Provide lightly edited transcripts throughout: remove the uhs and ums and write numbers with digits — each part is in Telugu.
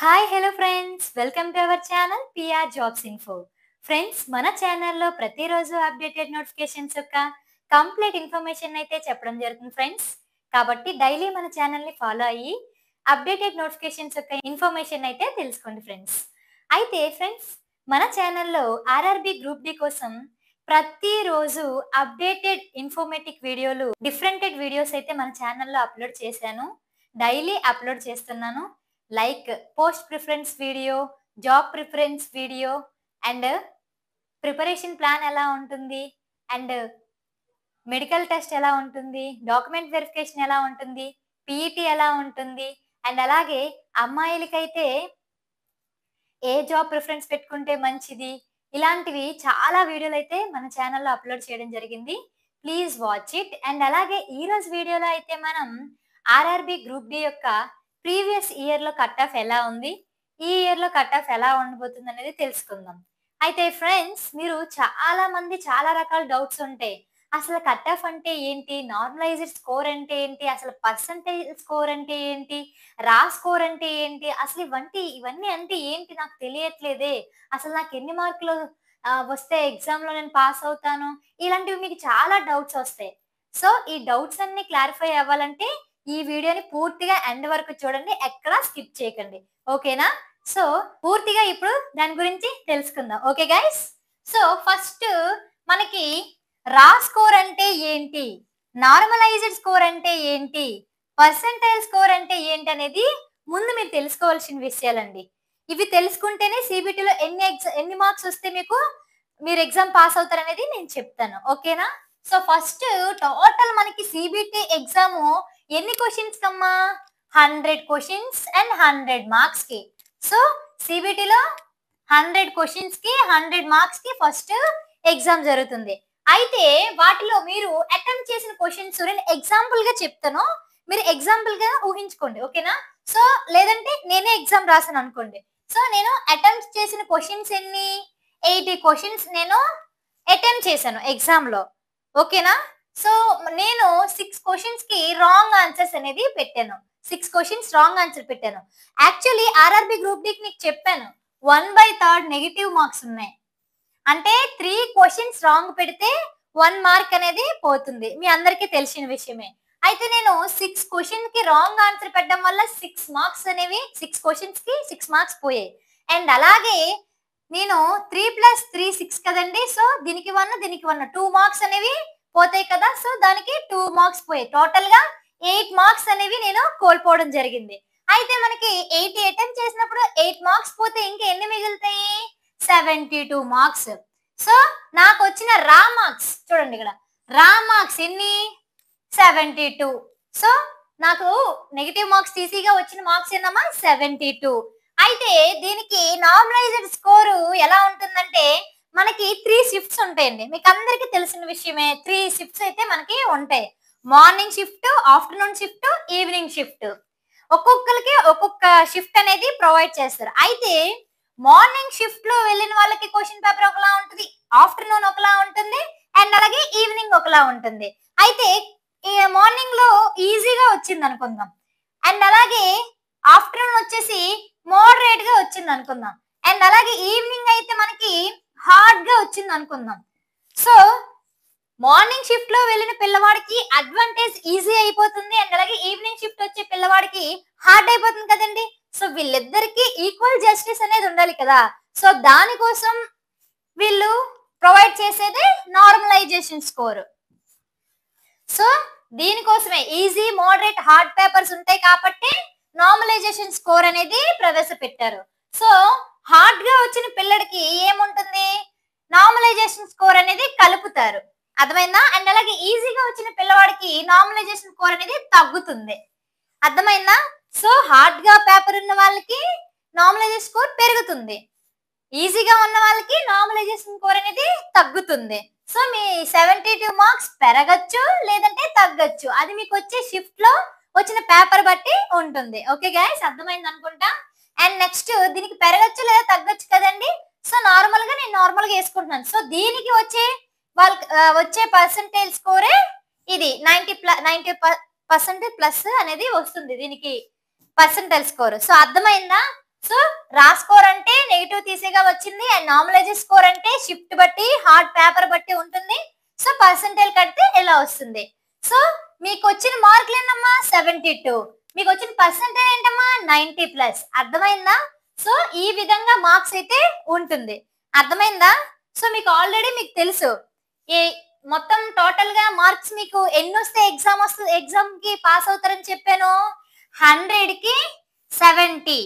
Hi hello friends, welcome to our channel PR jobs info. Friends, మన ఛానల్లో ప్రతిరోజు అప్డేటెడ్ నోటిఫికేషన్స్ యొక్క కంప్లీట్ ఇన్ఫర్మేషన్ అయితే చెప్పడం జరుగుతుంది ఫ్రెండ్స్. కాబట్టి డైలీ మన ఛానల్ని ఫాలో అయ్యి అప్డేటెడ్ నోటిఫికేషన్స్ యొక్క ఇన్ఫర్మేషన్ అయితే తెలుసుకోండి ఫ్రెండ్స్. అయితే ఫ్రెండ్స్, మన ఛానల్లో ఆర్ఆర్బి గ్రూప్ డి కోసం ప్రతిరోజు అప్డేటెడ్ ఇన్ఫర్మేటివ్ వీడియోలు, డిఫరెంటెడ్ వీడియోస్ అయితే మన ఛానల్లో అప్లోడ్ చేశాను. డైలీ అప్లోడ్ చేస్తున్నాను. Like post preference video, job preference video, and preparation plan ఎలా ఉంటుంది, అండ్ మెడికల్ టెస్ట్ ఎలా ఉంటుంది, డాక్యుమెంట్ వెరిఫికేషన్ ఎలా ఉంటుంది, పీఈటీ ఎలా ఉంటుంది, అండ్ అలాగే అమ్మాయిలకైతే ఏ జాబ్ ప్రిఫరెన్స్ పెట్టుకుంటే మంచిది, ఇలాంటివి చాలా వీడియోలు అయితే మన ఛానల్లో అప్లోడ్ చేయడం జరిగింది. Please watch it. అండ్ అలాగే ఈరోజు వీడియోలో అయితే మనం ఆర్ఆర్బి గ్రూప్ డి యొక్క ప్రీవియస్ ఇయర్లో కట్ ఆఫ్ ఎలా ఉంది, ఈ ఇయర్లో కట్ ఆఫ్ ఎలా ఉండబోతుంది అనేది తెలుసుకుందాం. అయితే ఫ్రెండ్స్, మీరు చాలా మంది చాలా రకాల డౌట్స్ ఉంటాయి. అసలు కట్ ఆఫ్ అంటే ఏంటి, నార్మలైజ్డ్ స్కోర్ అంటే ఏంటి, అసలు పర్సంటేజ్ స్కోర్ అంటే ఏంటి, రా స్కోర్ అంటే ఏంటి, అసలు ఇవన్నీ అంటే ఏంటి నాకు తెలియట్లేదే, అసలు నాకు ఎన్ని మార్కులు వస్తే ఎగ్జామ్లో నేను పాస్ అవుతాను, ఇలాంటివి మీకు చాలా డౌట్స్ వస్తాయి. సో ఈ డౌట్స్ అన్ని క్లారిఫై అవ్వాలంటే ఈ వీడియోని పూర్తిగా ఎండ్ వరకు చూడండి, ఎక్కడా స్కిప్ చేయకండి. ఓకేనా? సో పూర్తిగా ఇప్పుడు దాని గురించి తెలుసుకుందాం. Okay guys? సో ఫస్ట్ మనకి రా స్కోర్ అంటే ఏంటి, నార్మలైజ్డ్ స్కోర్ అంటే ఏంటి, పర్సెంటైల్ స్కోర్ అంటే ఏంటి అనేది ముందు మీరు తెలుసుకోవాల్సిన విషయాలండి. ఇవి తెలుసుకుంటేనే సిబిటిలో ఎన్ని మార్క్స్ వస్తే మీరు ఎగ్జామ్ పాస్ అవుతారనేది నేను చెప్తాను. ఓకేనా? సో ఫస్ట్ టోటల్ మనకి సిబిటి ఎగ్జామ్ ఎన్ని క్వశ్చన్స్ కమ్మా, 100 క్వశ్చన్స్ అండ్ 100 మార్క్స్ కి. సో సిబిటిలో 100 క్వశ్చన్స్ కి 100 మార్క్స్ కి ఫస్ట్ ఎగ్జామ్ జరుగుతుంది. అయితే వాటిలో మీరు అటెంప్ట్ చేసిన క్వశ్చన్స్ నేను ఎగ్జాంపుల్ గా చెప్తాను, మీరు ఎగ్జాంపుల్ గా ఊహించుకోండి. ఓకేనా? సో లేదంటే నేనే ఎగ్జామ్ రాసాను అనుకోండి. సో నేను అటెంప్ట్ చేసిన క్వశ్చన్స్ ఎన్ని, 80 క్వశ్చన్స్ నేను అటెంప్ట్ చేశాను ఎగ్జామ్ లో. ఓకేనా? సో నేను 6 క్వశ్చన్స్ కి రాంగ్ ఆన్సర్స్ అనేది పెట్టాను. 6 క్వశ్చన్స్ రాంగ్ ఆన్సర్ పెట్టాను. యాక్చువల్లీ ఆర్ఆర్బి గ్రూప్ డి మీకు చెప్పాను 1/3 నెగిటివ్ మార్క్స్ ఉన్నాయి. అంటే 3 క్వశ్చన్స్ రాంగ్ పెడితే 1 మార్క్ అనేది పోతుంది, మీ అందరికీ తెలిసిన విషయమే. అయితే నేను 6 క్వశ్చన్ కి రాంగ్ ఆన్సర్ పెట్టడం వల్ల 6 మార్క్స్ అనేవి 6 క్వశ్చన్స్ కి 6 మార్క్స్ పోయాయి. అండ్ అలాగే నేను 3 + 3 6 కదండి. సో దీనికి 1 2 మార్క్స్ అనేవి పోతాయి కదా. సో దానికి 2 మార్క్స్ పోయాయి. టోటల్ గా 8 మార్క్స్ అనేవి నేను కోల్పోవడం జరిగింది. అయితే మనకి 80 అటెంప్ట్ చేసినప్పుడు 8 మార్క్స్ పోతే ఇంకా ఎన్ని మిగులుతాయి, 72 మార్క్స్. సో నాకు వచ్చిన రా మార్క్స్ చూడండి, ఇక్కడ రా మార్క్స్ ఎన్ని, 72. సో నాకు నెగిటివ్ మార్క్స్ తీసిగా వచ్చిన మార్క్స్ ఏందమ్మా, 72. అయితే దీనికి నార్మలైజ్డ్ స్కోరు ఎలా ఉంటుందంటే మనకి 3 షిఫ్ట్స్ ఉంటాయండి. మీకు అందరికీ తెలిసిన విషయమే, 3 షిఫ్ట్స్ అయితే మనకి ఉంటాయి. Morning shift, afternoon shift, evening shift. ఒక్కొక్కరికి ఒక్కొక్క షిఫ్ట్ అనేది ప్రొవైడ్ చేస్తారు. అయితే మార్నింగ్ షిఫ్ట్ లో వెళ్ళిన వాళ్ళకి క్వశ్చన్ పేపర్ ఒకలా ఉంటుంది, ఆఫ్టర్నూన్ ఒకలా ఉంటుంది, అండ్ అలాగే ఈవినింగ్ ఒకలా ఉంటుంది. అయితే ఈ మార్నింగ్ లో ఈజీగా వచ్చింది అనుకుందాం, అండ్ అలాగే ఆఫ్టర్నూన్ వచ్చేసి మోడరేట్ గా వచ్చింది అనుకుందాం, అండ్ అలాగే ఈవినింగ్ అయితే మనకి హార్డ్ గా వచ్చింది అనుకుందాం. సో మార్నింగ్ షిఫ్ట్ లో వెళ్ళిన పిల్లవాడికి అడ్వాంటేజ్ ఈజీ అయిపోతుంది, అండ్ అలాగే ఈవినింగ్ షిఫ్ట్ వచ్చే పిల్లవాడికి హార్డ్ అయిపోతుంది కదండి. సో వీళ్ళిద్దరికి ఈక్వల్ జస్టిస్ అనేది ఉండాలి కదా. సో దానికోసం వీళ్ళు ప్రొవైడ్ చేసేదే నార్మలైజేషన్ స్కోర్. సో దీనికోసమే ఈజీ, మోడరేట్, హార్డ్ పేపర్స్ ఉంటాయి కాబట్టి నార్మలైజేషన్ స్కోర్ అనేది ప్రవేశపెట్టారు. సో హార్డ్ గా వచ్చిన పిల్లడికి ఏముంటుంది, నార్మలైజేషన్ స్కోర్ అనేది కలుపుతారు. అర్థమైందా? అండ్ అలాగే ఈజీగా వచ్చిన పిల్లవాడికి నార్మలైజేషన్ స్కోర్ అనేది తగ్గుతుంది. అర్థమైందా? సో హార్డ్ గా పేపర్ ఉన్న వాళ్ళకి నార్మలైజేషన్ స్కోర్ పెరుగుతుంది, ఈజీగా ఉన్న వాళ్ళకి నార్మలైజేషన్ స్కోర్ అనేది తగ్గుతుంది. సో మీ 72 మార్క్స్ పెరగచ్చు లేదంటే తగ్గచ్చు, అది మీకు వచ్చే షిఫ్ట్ లో వచ్చిన పేపర్ బట్టి ఉంటుంది. ఓకే గైస్, అర్థమైంది అనుకుంటా. అండ్ నెక్స్ట్ దీనికి పెరగచ్చు లేదా తగ్గచ్చు కదండి. సో నార్మల్ గా నేను నార్మల్ గా వేసుకుంటున్నాను. సో దీనికి వచ్చే పర్సెంటేజ్ స్కోరే ఇది 90% ప్లస్ అనేది వస్తుంది దీనికి పర్సెంటైల్ స్కోర్. సో అర్థమైందా? సో రా స్కోర్ అంటే నెగిటివ్ తీసేగా వచ్చింది, అండ్ నార్మలైజర్ స్కోర్ అంటే షిఫ్ట్ బట్టి హార్డ్ పేపర్ బట్టి ఉంటుంది. సో పర్సెంటేజ్ కడితే ఇలా వస్తుంది. సో మీకు వచ్చిన మార్కులు ఏంటమ్మా 72, మీకు వచ్చిన పర్సెంటేజ్ ఏంటమ్మా 90+. అర్థమైందా? సో ఈ విధంగా మార్క్స్ అయితే ఉంటుంది. అర్థమైందా? సో మీకు ఆల్రెడీ మీకు తెలుసు ఈ మొత్తం టోటల్ గా మార్క్స్ మీకు ఎన్ని వస్తే ఎగ్జామ్ కి పాస్ అవుతారని చెప్పాను. 100 కి 70,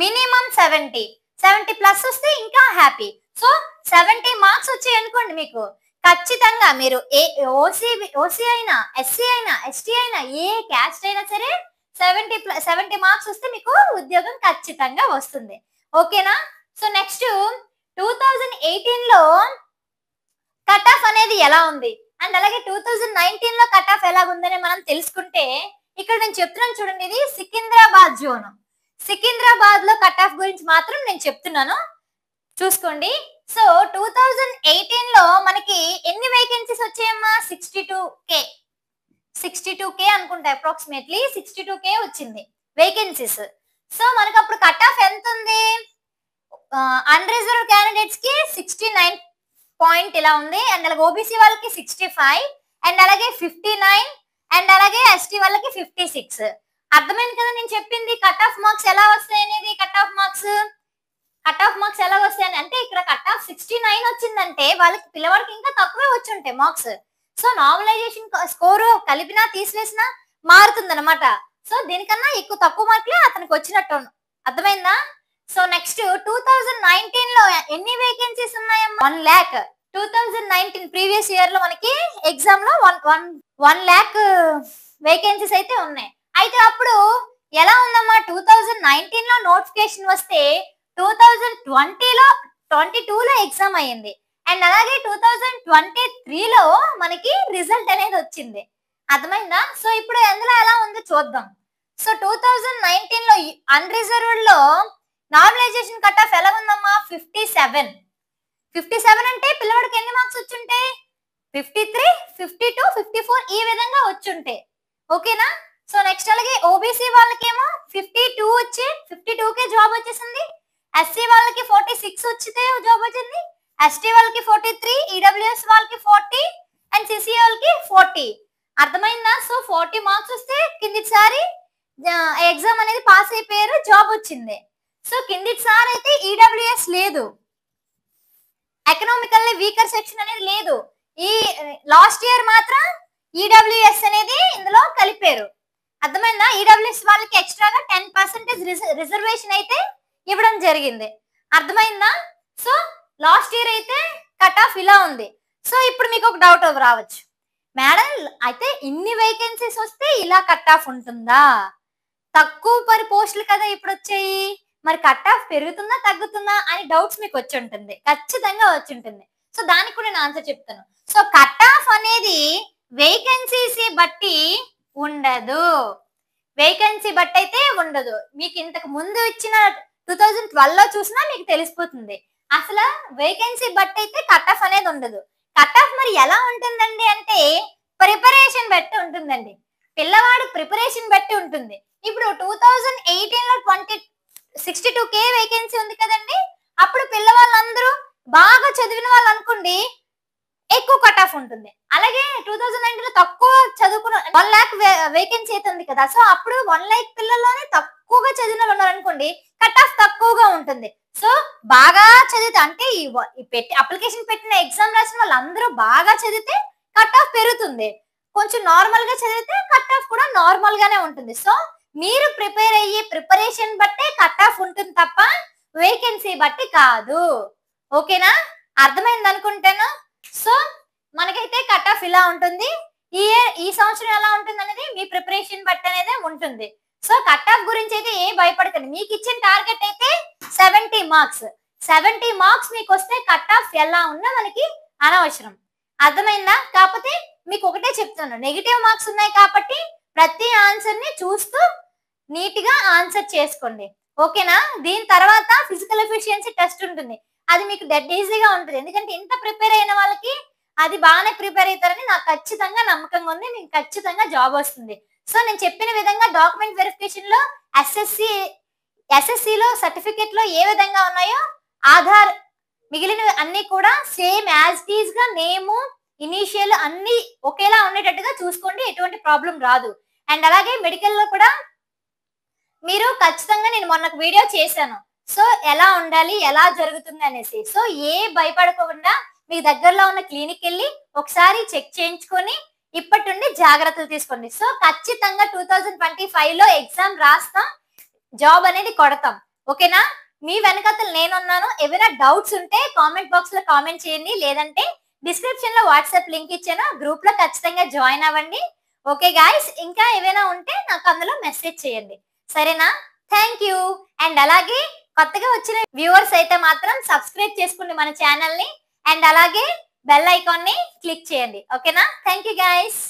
మినిమం 70+ వస్తే ఇంకా హ్యాపీ. సో 70 మార్క్స్ వచ్చాయి అనుకోండి, మీకు ఖచ్చితంగా మీరు ఓసీ అయినా, ఎస్సీ అయినా, ఎస్టీ అయినా, ఏ క్యాస్ట్ అయినా సరే 70 మార్క్స్ వస్తే మీకు ఉద్యోగం ఖచ్చితంగా వస్తుంది. ఓకేనా? సో నెక్స్ట్ 2018 లో కట్ ఆఫ్ అనేది ఎలా ఉంది, అండ్ అలాగే 2019 లో కట్ ఆఫ్ ఎలా ఉందని మనం తెలుసుకుంటే, ఇక్కడ నేను చెప్తున్నాను చూడండి, ఇది సికింద్రాబాద్ జోన్. సికింద్రాబాద్ లో కట్ ఆఫ్ గురించి మాత్రం నేను చెప్తున్నాను, చూసుకోండి. సో 2018 లో మనకి ఎన్ని వేకెన్సీస్ వచ్చాయమ్మా? 62K అనుకుంటా, అప్రాక్సిమేట్లీ 62K వచ్చింది వేకెన్సీస్. సో మనకి అప్పుడు కట్ ఆఫ్ ఎంత ఉంది? అన్రిజర్వ్డ్ క్యాండిడేట్స్ కి 69 పాయింట్ ఇలా ఉంది, అండ్ అలాగే ఓబీసీ వాళ్ళకి 65, అండ్ అలాగే 59, అండ్ అలాగే ఎస్టీ వాళ్ళకి 56. అర్థమైంది కదా నేను చెప్పింది? కట్ ఆఫ్ మార్క్స్ ఎలా వస్తాయి అనేది, కట్ ఆఫ్ మార్క్స్ ఎలా వస్తాయని అంటే, ఇక్కడ కట్ ఆఫ్ 69 వచ్చిందంటే వాళ్ళకి పిల్లవాడికి ఇంకా తక్కువే వచ్చి ఉంటాయి మార్క్స్. సో నార్మలైజేషన్ స్కోరు కలిపినా తీసివేసినా మారుతుంది అనమాట. సో దీనికన్నా ఎక్కువ తక్కువ మార్కులే అతనికి వచ్చినట్టు. అర్థమైందా? సో నెక్స్ట్ 2019 లో ఎన్ని వేకెన్సీస్ ఉన్నాయమ్మా? 1 lakh. 2019 ప్రీవియస్ ఇయర్ లో మనకి ఎగ్జామ్ లో 1 lakh వేకెన్సీస్ అయితే ఉన్నాయి. అయితే అప్పుడు ఎలా ఉందమ్మా? 2019 లో నోటిఫికేషన్ వస్తే 2022 లో ఎగ్జామ్ అయ్యింది, అండ్ అలాగే 2023 లో మనకి రిజల్ట్ అనేది వచ్చింది. అర్థమైందా? సో ఇప్పుడు ఎందులో ఎలా ఉందో చూద్దాం. సో 2019 లో అన్రిజర్వ్డ్ లో నార్మలైజేషన్ కట్ ఆఫ్ ఎలా ఉందమ్మా? 57 అంటే పిల్లవాడికి ఎన్ని మార్క్స్ వచ్చుంటాయి? 53, 52, 54 ఈ విధంగా వచ్చుంటాయి. ఓకేనా? సో నెక్స్ట్ అలాగే ఓబీసీ వాళ్ళకేమో 52 వచ్చి 52కే జాబ్ వచ్చేసింది, ఎస్సీ వాళ్ళకి 46 వచ్చితే జాబ్ వచ్చింది, ఎస్టీ వాళ్ళకి 43, ఈడబ్ల్యూఎస్ వాళ్ళకి 40, అండ్ సిసిఏ వాళ్ళకి 40. అర్థమైందా? సో 40 మార్క్స్ వస్తే కిందిసారి ఎగ్జామ్ అనేది పాస్ అయిపోయారు, జాబ్ వచ్చింది. సో కిందిసారి అయితే ఈడబ్ల్యూఎస్ లేదు, ఎకనామికల్లీ వీకర్ సెక్షన్ అనేది లేదు. ఈ లాస్ట్ ఇయర్ మాత్రం ఈడబ్ల్యూఎస్ అనేది ఇందులో కలిపారు. అర్థమైందా? ఈడబ్ల్యూఎస్ వాళ్ళకి ఎక్స్ట్రాగా 10% రిజర్వేషన్ అయితే ఇవ్వడం జరిగింది. అర్థమైందా? సో లాస్ట్ ఇయర్ అయితే కట్ ఆఫ్ ఇలా ఉంది. సో ఇప్పుడు మీకు ఒక డౌట్ రావచ్చు, మేడం అయితే ఇన్ని వేకెన్సీస్ వస్తే ఇలా కట్ ఆఫ్ ఉంటుందా? తక్కువ పోస్టులు కదా ఇప్పుడు వచ్చాయి, మరి కట్ ఆఫ్ పెరుగుతుందా తగ్గుతుందా అని డౌట్స్ మీకు వచ్చి ఉంటుంది, ఖచ్చితంగా వచ్చి ఉంటుంది. సో దానికి కూడా నేను ఆన్సర్ చెప్తాను. సో కట్ ఆఫ్ అనేది వేకెన్సీస్ బట్టి ఉండదు, వేకెన్సీ బట్టి అయితే ఉండదు. మీకు ఇంతకు ముందు ఇచ్చిన 2012 లో చూసినా మీకు తెలిసిపోతుంది. అసలు వేకెన్సీ బట్టి అయితే కట్ ఆఫ్ అనేది ఉండదు. కట్ ఆఫ్ మరి ఎలా ఉంటుందండి అంటే, ప్రిపరేషన్ బట్టి ఉంటుందండి, పిల్లవాడు ప్రిపరేషన్ బట్టి ఉంటుంది. ఇప్పుడు 2018 లో 62K వేకెన్సీ ఉంది కదండి, అప్పుడు పిల్లవాళ్ళందరూ బాగా చదివిన వాళ్ళు అనుకోండి ఎక్కువ కట్ ఆఫ్ ఉంటుంది. అలాగే 2019 లో తక్కువ చదువుకున్న 1 lakh వేకెన్సీ అయితే ఉంది కదా, సో అప్పుడు 1 lakh పిల్లల్లోనే తక్కువగా చదివిన వాళ్ళు ఉన్నారు అనుకోండి, కట్ ఆఫ్ తక్కువగా ఉంటుంది. సో బాగా చదివితే అంటే ఈ అప్లికేషన్ పెట్టిన ఎగ్జామ్ రాసిన వాళ్ళందరూ బాగా చదివితే కట్ ఆఫ్ పెరుగుతుంది, కొంచెం నార్మల్ గా చదివితే కట్ ఆఫ్ కూడా నార్మల్ గానే ఉంటుంది. సో మీరు ప్రిపేర్ అయ్యే ప్రిపరేషన్ బట్టే కట్ ఆఫ్ ఉంటుంది తప్ప వేకెన్సీ బట్టి కాదు. ఓకేనా? అర్థమైంది అనుకుంటాను. సో మనకైతే కట్ ఆఫ్ ఇలా ఉంటుంది. ఈ సంవత్సరం ఎలా ఉంటుంది అనేది మీ ప్రిపరేషన్ బట్టి అనేది ఉంటుంది. సో కట్ ఆఫ్ గురించి అయితే ఏ భయపడకండి, మీకు ఇచ్చిన టార్గెట్ అయితే 70 మార్క్స్. 70 మార్క్స్ మీకు వస్తే కట్ ఆఫ్ ఎలా ఉన్నా మనకి అనవసరం. అర్థమైందా? కాకపోతే మీకు ఒకటే చెప్తాను, నెగిటివ్ మార్క్స్ ఉన్నాయి కాబట్టి ప్రతి ఆన్సర్ ని చూస్తూ నీట్ గా ఆన్సర్ చేసుకోండి. ఓకేనా? దీని తర్వాత ఫిజికల్ ఎఫిషియన్సీ టెస్ట్ ఉంటుంది, అది మీకు డెడ్ ఈజీగా ఉంటుంది. ఎందుకంటే ఇంత ప్రిపేర్ అయిన వాళ్ళకి అది బాగానే ప్రిపేర్ అవుతారని నాకు ఖచ్చితంగా నమ్మకంగా ఉంది, మీకు ఖచ్చితంగా జాబ్ వస్తుంది. సో నేను చెప్పిన విధంగా డాక్యుమెంట్ వెరిఫికేషన్ లో ఎస్ఎస్సిలో సర్టిఫికెట్లో ఏ విధంగా ఉన్నాయో ఆధార్ మిగిలినవి అన్ని కూడా సేమ్ యాజ్ ఇట్ ఈజ్ గా నేము ఇనీషియల్ అన్ని ఒకేలా ఉండేటట్టుగా చూసుకోండి, ఎటువంటి ప్రాబ్లం రాదు. అండ్ అలాగే మెడికల్ లో కూడా మీరు ఖచ్చితంగా నేను మొన్న ఒక వీడియో చేశాను. సో ఎలా ఉండాలి, ఎలా జరుగుతుంది అనేసి. సో ఏ భయపడకుండా మీ దగ్గరలో ఉన్న క్లినిక్ వెళ్ళి ఒకసారి చెక్ చేయించుకొని ఇప్పటి నుండి జాగ్రత్తలు తీసుకోండి. సో ఖచ్చితంగా 2025 లో ఎగ్జామ్ రాస్తాం, జాబ్ అనేది కొడతాం. ఓకేనా? మీ వెనకాతలు నేనున్నాను. ఏమైనా డౌట్స్ ఉంటే కామెంట్ బాక్స్ లో కామెంట్ చేయండి, లేదంటే డిస్క్రిప్షన్ లో వాట్సాప్ లింక్ ఇచ్చాను, గ్రూప్ లో ఖచ్చితంగా జాయిన్ అవ్వండి. ఓకే గాయ్స్, ఇంకా ఏమైనా ఉంటే నాకు అందులో మెసేజ్ చేయండి, సరేనా? Thank you. అండ్ అలాగే కొత్తగా వచ్చిన వ్యూవర్స్ అయితే మాత్రం సబ్స్క్రైబ్ చేసుకోండి మన ఛానల్ ని, అండ్ అలాగే బెల్ ఐకాన్ ని క్లిక్ చేయండి. ఓకేనా? Thank you guys.